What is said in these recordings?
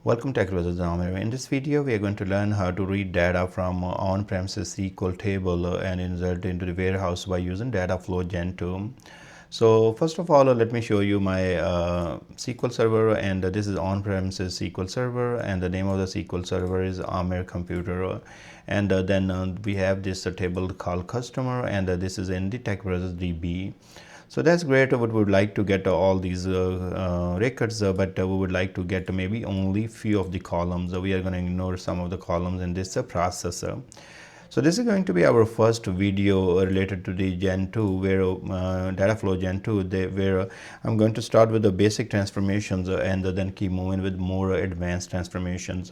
Welcome to TechBrothersIT. In this video, we are going to learn how to read data from on-premises SQL table and insert into the warehouse by using Dataflow Gen2. So first of all, let me show you my SQL Server, and this is on-premises SQL Server, and the name of the SQL Server is Amer Computer. And then we have this table called customer, and this is in the TechBrothers DB. So that's great. We would like to get all these records, but we would like to get maybe only few of the columns. We are going to ignore some of the columns in this process. So this is going to be our first video related to the Gen 2, where Dataflow Gen 2, where I'm going to start with the basic transformations and then keep moving with more advanced transformations.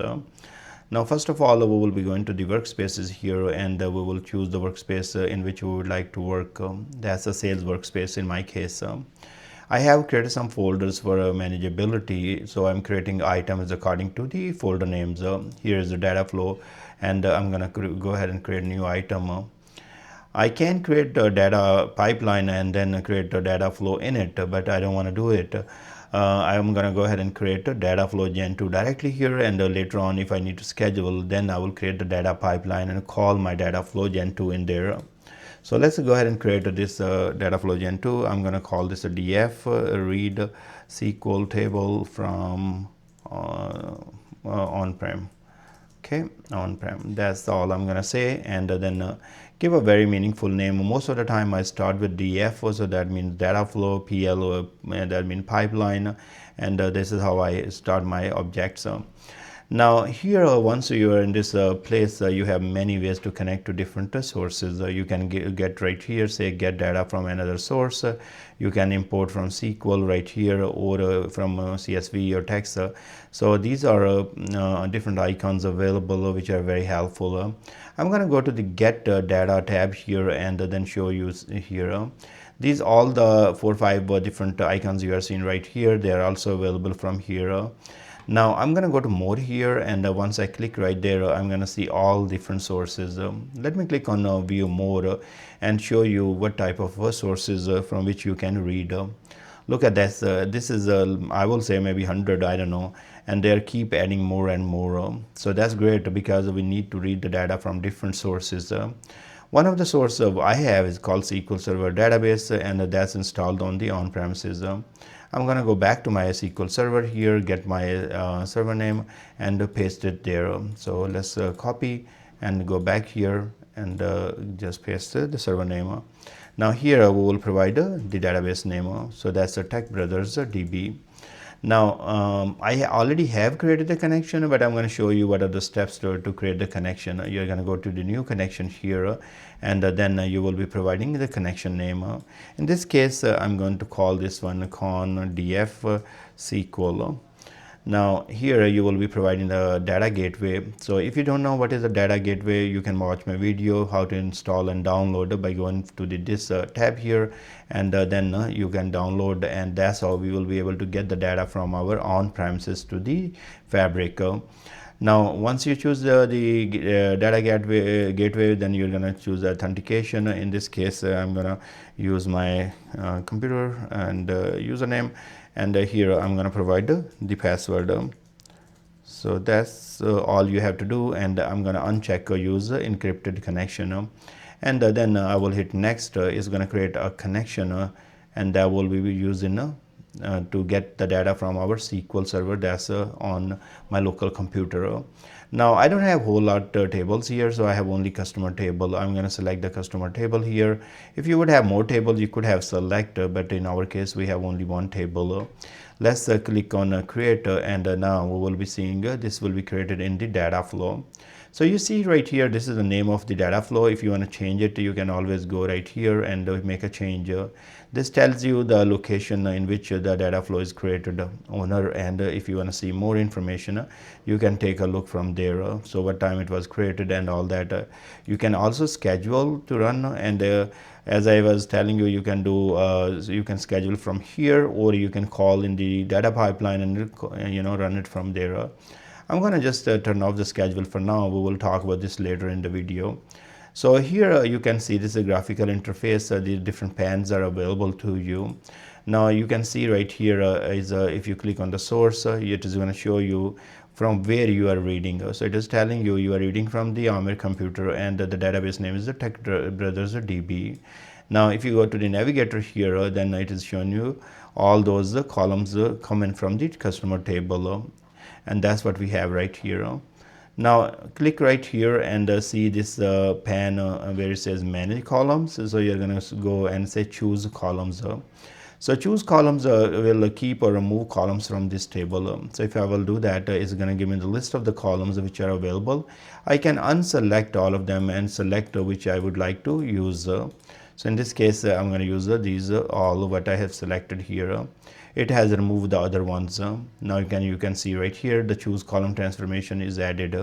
Now, first of all, we will be going to the workspaces here, and we will choose the workspace in which we would like to work. That's a sales workspace in my case. I have created some folders for manageability, so I'm creating items according to the folder names. Here is the data flow, and I'm going to go ahead and create a new item. I can create a data pipeline and then create a data flow in it, but I don't want to do it. I'm going to go ahead and create a Dataflow Gen2 directly here, and later on, if I need to schedule, then I will create the data pipeline and call my Dataflow Gen2 in there. So let's go ahead and create this Dataflow Gen2. I'm going to call this a df read SQL table from on-prem. Okay, on-prem. That's all I'm going to say, and then give a very meaningful name. Most of the time I start with df, so that means data flow, pl, that means pipeline, and this is how I start my objects. Now here, once you are in this place, you have many ways to connect to different sources. You can get right here, say get data from another source. You can import from SQL right here, or from CSV or text. So these are different icons available, which are very helpful. I'm going to go to the get data tab here and then show you here. These all the 4 or 5 different icons you are seeing right here, they are also available from here. Now I'm going to go to more here, and once I click right there, I'm going to see all different sources. Let me click on view more and show you what type of sources from which you can read. Look at this. This is I will say maybe 100, I don't know, and they keep adding more and more. So that's great because we need to read the data from different sources. One of the sources I have is called SQL Server database, and that's installed on the on-premises. I'm going to go back to my SQL Server here, get my server name, and paste it there. So let's copy and go back here and just paste the server name. Now here we will provide the database name. So that's a TechBrothersIT. Now I already have created a connection, but I'm going to show you what are the steps to create the connection. You're going to go to the new connection here, and then you will be providing the connection name. In this case, I'm going to call this one con df SQL. Now here you will be providing the data gateway. So if you don't know what is the data gateway, you can watch my video how to install and download by going to this tab here, and then you can download, and that's how we will be able to get the data from our on-premises to the fabric. Now once you choose the data gateway, then you're going to choose authentication. In this case, I'm going to use my computer and username, and here I'm going to provide the password. So that's all you have to do, and I'm going to uncheck use encrypted connection, and then I will hit next. Is going to create a connection, and that will be using to get the data from our SQL Server that's on my local computer. Now I don't have whole lot tables here, so I have only customer table. I'm going to select the customer table here. If you would have more tables, you could have select, but in our case we have only one table. Let's click on create, and now we will be seeing this will be created in the data flow. So you see right here, this is the name of the data flow. If you want to change it, you can always go right here and make a change. This tells you the location in which the data flow is created, owner, and if you want to see more information, you can take a look from there. So what time it was created and all that. You can also schedule to run, and as I was telling you, you can do you can schedule from here, or you can call in the data pipeline and run it from there. I'm going to just turn off the schedule for now. We will talk about this later in the video. So here you can see this is a graphical interface. The different panes are available to you. Now you can see right here if you click on the source, it is going to show you from where you are reading. So it is telling you you are reading from the Amir computer, and the database name is the TechBrothersIT. Now if you go to the navigator here, then it is showing you all those columns coming from the customer table, and that's what we have right here. Now click right here and see this pane where it says manage columns. So you're going to go and say choose columns. So choose columns will keep or remove columns from this table. So if I will do that, it's going to give me the list of the columns which are available. I can unselect all of them and select which I would like to use. So in this case, I'm going to use these all what I have selected here. It has removed the other ones. Now you can see right here the choose column transformation is added.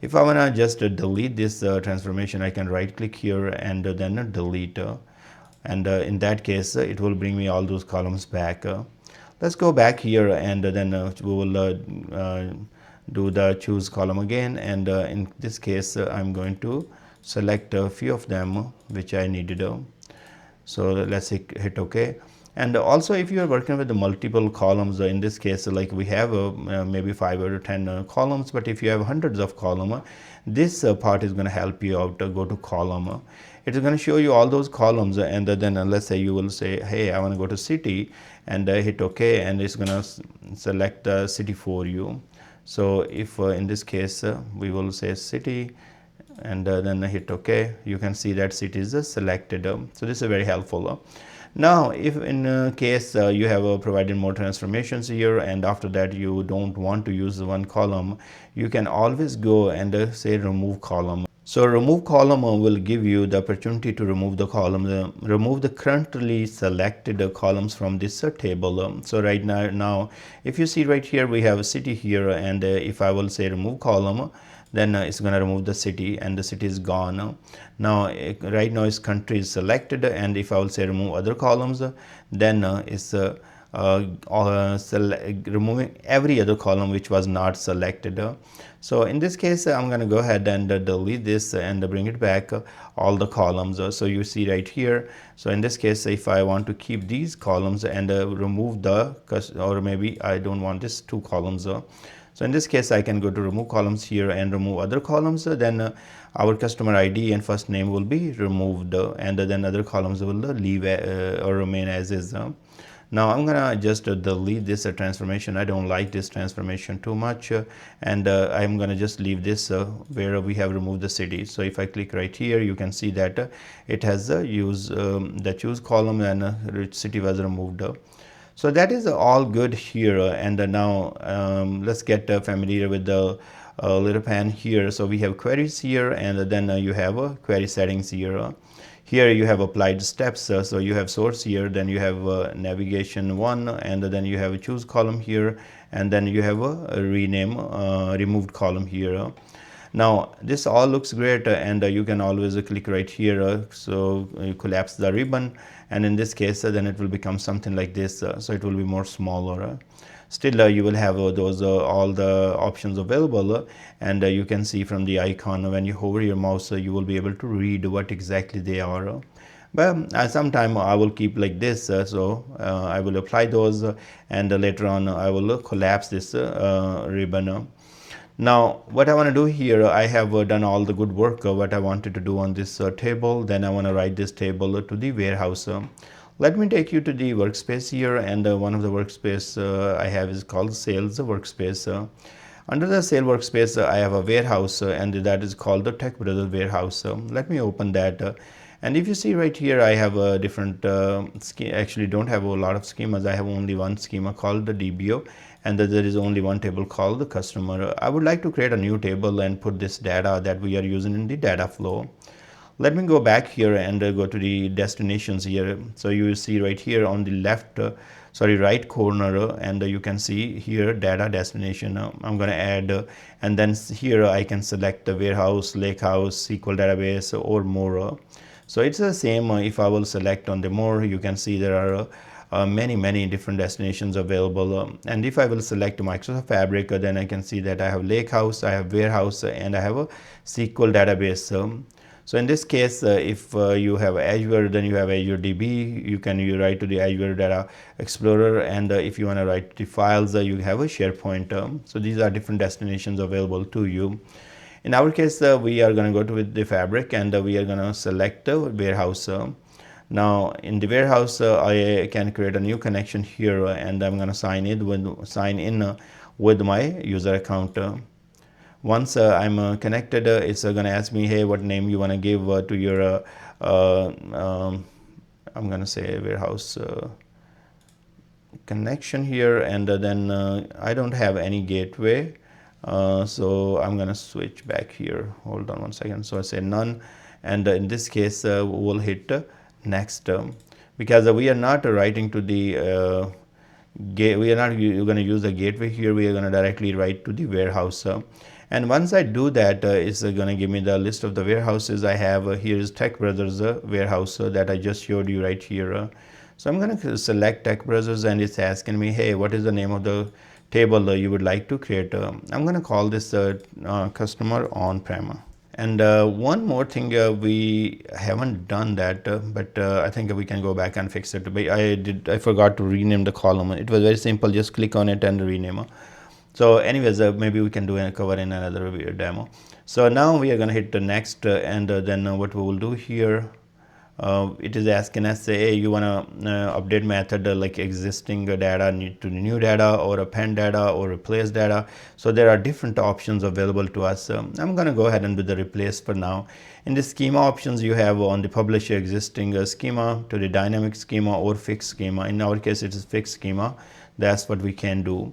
If I want to just delete this transformation, I can right click here and then delete. And in that case, it will bring me all those columns back. Let's go back here and then we will do the choose column again, and in this case I'm going to select a few of them which I needed. So let's hit OK. And also if you are working with the multiple columns, in this case like we have maybe 5 or 10 columns, but if you have hundreds of columns, this part is going to help you out. Go to column, it is going to show you all those columns, and then let's say you will say, hey, I want to go to city, and hit OK, and it's going to select the city for you. So if in this case we will say city, and then hit OK, you can see that city is selected. So this is very helpful. Now if in case you have provided more transformations here, and after that you don't want to use one column, you can always go and say remove column. So remove column will give you the opportunity to remove the column, remove the currently selected columns from this table. So right now if you see right here, we have a city here, and if I will say remove column, then it's going to remove the city, and the city is gone. Now right now its country is selected, and if I will say remove other columns, then it's removing every other column which was not selected. So in this case I'm going to go ahead and delete this and bring it back all the columns. So you see right here, so in this case if I want to keep these columns and remove the, or maybe I don't want this 2 columns, so in this case I can go to remove columns here and remove other columns. Then our customer ID and first name will be removed, and then other columns will leave or remain as is. Now I'm gonna just delete this transformation. I don't like this transformation too much, and I'm gonna just leave this where we have removed the city. So if I click right here, you can see that it has used the choose column, and city was removed. So that is all good here, and now let's get familiar with the little pane here. So we have queries here, and then you have query settings here. Here you have applied steps, so you have source here, then you have navigation 1, and then you have a choose column here, and then you have a rename removed column here. Now this all looks great, and you can always click right here, so you collapse the ribbon, and in this case then it will become something like this, so it will be more smaller. Still you will have those all the options available, and you can see from the icon when you hover your mouse, you will be able to read what exactly they are. But sometime I will keep like this, so I will apply those, and later on I will collapse this ribbon. Now what I want to do here, I have done all the good work what I wanted to do on this table. Then I want to write this table to the warehouse. Let me take you to the workspace here, and one of the workspace I have is called sales workspace. Under the sales workspace I have a warehouse, and that is called the TechBrothers warehouse. Let me open that. And if you see right here, I have a different actually don't have a lot of schemas. I have only one schema called the DBO, and there is only one table called the customer. I would like to create a new table and put this data that we are using in the data flow. Let me go back here and go to the destinations here. So you will see right here on the left, right corner, and you can see here data destination. I'm going to add, and then here I can select the warehouse, lakehouse, SQL database, or more. So it's the same. If I will select on the more, you can see there are many different destinations available, and if I will select Microsoft Fabric, then I can see that I have lakehouse, I have warehouse, and I have a SQL database. So in this case, if you have Azure, then you have Azure DB. You write to the Azure Data Explorer, and if you want to write the files, you have a SharePoint. So these are different destinations available to you. In our case, we are going to go to with the Fabric, and we are going to select the warehouse. Now in the warehouse, I can create a new connection here, and I'm going to sign in with my user account. Once I'm connected, it's going to ask me, hey, what name you want to give to your I'm going to say warehouse connection here, and then I don't have any gateway, so I'm going to switch back here. Hold on one second. So I say none, and in this case we'll hit next, because we are not writing to the we are not going to use the gateway here. We are going to directly write to the warehouse, and once I do that, it's going to give me the list of the warehouses I have. Here is TechBrothers warehouse that I just showed you right here. So I'm going to select TechBrothers, and it's asking me, hey, what is the name of the table you would like to create? I'm going to call this customer on-prem. And one more thing, we haven't done that, but I think we can go back and fix it. But I forgot to rename the column. It was very simple. Just click on it and rename. So anyways, maybe we can do a cover in another demo. So now we are going to hit the next, and then what we will do here, it is asking us, say, hey, you want to update method like existing data need to new data, or append data, or replace data. So there are different options available to us. I'm going to go ahead and do the replace for now. In the schema options, you have on the publish existing schema to the dynamic schema or fixed schema. In our case, it is fixed schema. That's what we can do.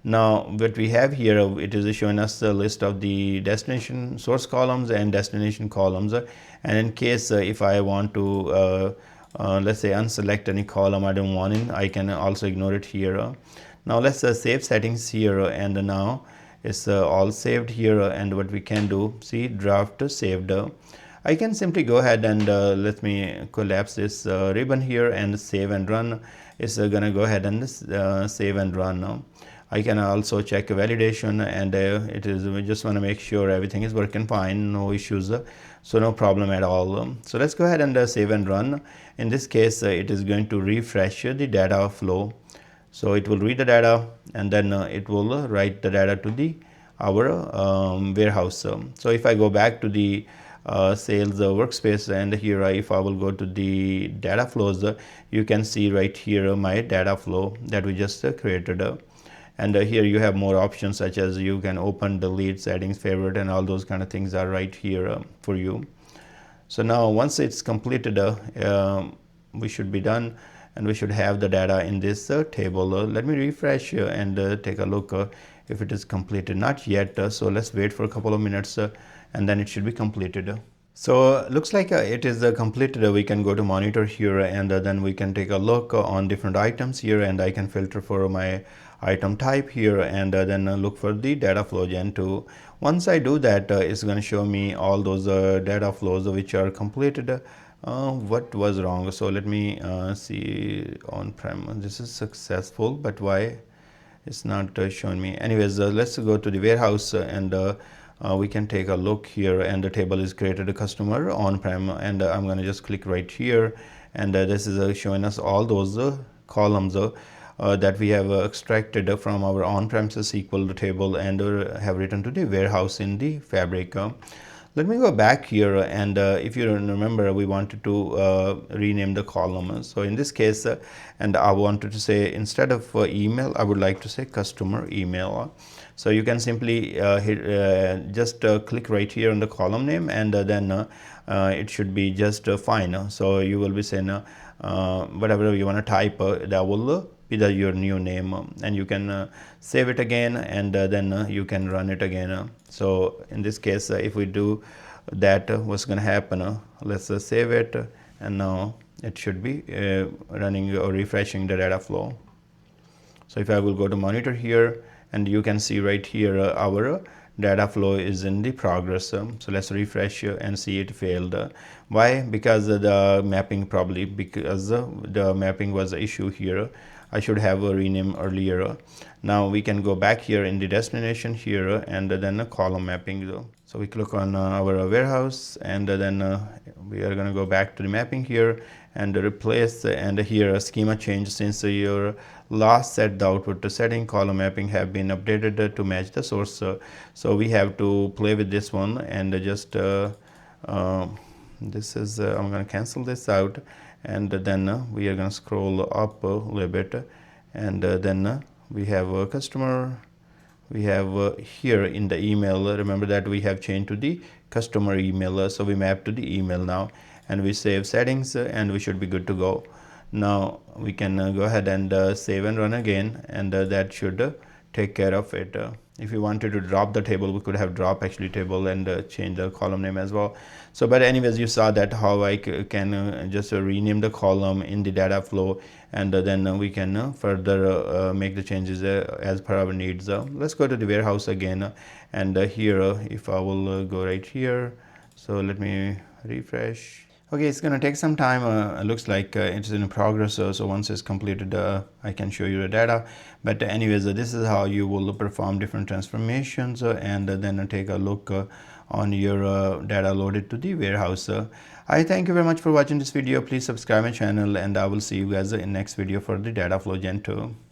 Now what we have here, it is showing us the list of the destination source columns and destination columns, and in case if I want to let's say unselect any column I don't want in, I can also ignore it here. Now let's save settings here, and now it's all saved here, and what we can do, see, draft saved. I can simply go ahead and let me collapse this ribbon here and save and run. It's gonna go ahead and save and run now. I can also check validation, and it is, we just want to make sure everything is working fine, no issues, so no problem at all. So let's go ahead and save and run. In this case, it is going to refresh the data flow. So it will read the data, and then it will write the data to the our warehouse. So if I go back to the sales workspace, and here if I will go to the data flows, you can see right here my data flow that we just created. And here you have more options, such as you can open, delete, settings, favorite, and all those kind of things are right here for you. So now once it's completed, we should be done, and we should have the data in this table. Let me refresh and take a look if it is completed. Not yet, so let's wait for a couple of minutes, and then it should be completed. So looks like it is completed. We can go to monitor here, and then we can take a look on different items here, and I can filter for my item type here, and then look for the Dataflow Gen2. Once I do that, it's going to show me all those data flows which are completed. What was wrong? So let me see on-prem. This is successful, but why it's not showing me? Anyways, let's go to the warehouse, and we can take a look here, and the table is created a customer on-prem, and I'm going to just click right here, and this is showing us all those columns that we have extracted from our on-premises SQL table, and have written to the warehouse in the Fabric. Let me go back here, and if you remember, we wanted to rename the column. So in this case, and I wanted to say, instead of email, I would like to say customer email. So you can simply just click right here on the column name, and then it should be just fine. So you will be saying whatever you want to type, that will be your new name, and you can save it again, and then you can run it again. So in this case, if we do that, what's going to happen? Let's save it, and now it should be running or refreshing the data flow. So if I will go to monitor here, and you can see right here our data flow is in the progress. So let's refresh and see it failed. Why? Because the mapping, probably because the mapping was an issue here. I should have a rename earlier. Now we can go back here in the destination here and then a column mapping. So we click on our warehouse and then we are going to go back to the mapping here and replace and here a schema change, since your last set the output setting column mapping have been updated to match the source. So we have to play with this one and just this is I'm going to cancel this out, and then we are going to scroll up a little bit, and then we have a customer. We have here in the email, remember that we have changed to the customer email, so we map to the email now, and we save settings and we should be good to go. Now we can go ahead and save and run again, and that should take care of it. If you wanted to drop the table, we could have drop actually table and change the column name as well. So but anyways, you saw that how I can just rename the column in the data flow, and then we can further make the changes as per our needs. Let's go to the warehouse again, and here if I will go right here, so let me refresh. Okay, it's going to take some time. It looks like it's in progress, so once it's completed I can show you the data. But anyways, this is how you will perform different transformations and then take a look on your data loaded to the warehouse. I thank you very much for watching this video. Please subscribe my channel, and I will see you guys in next video for the Dataflow Gen 2.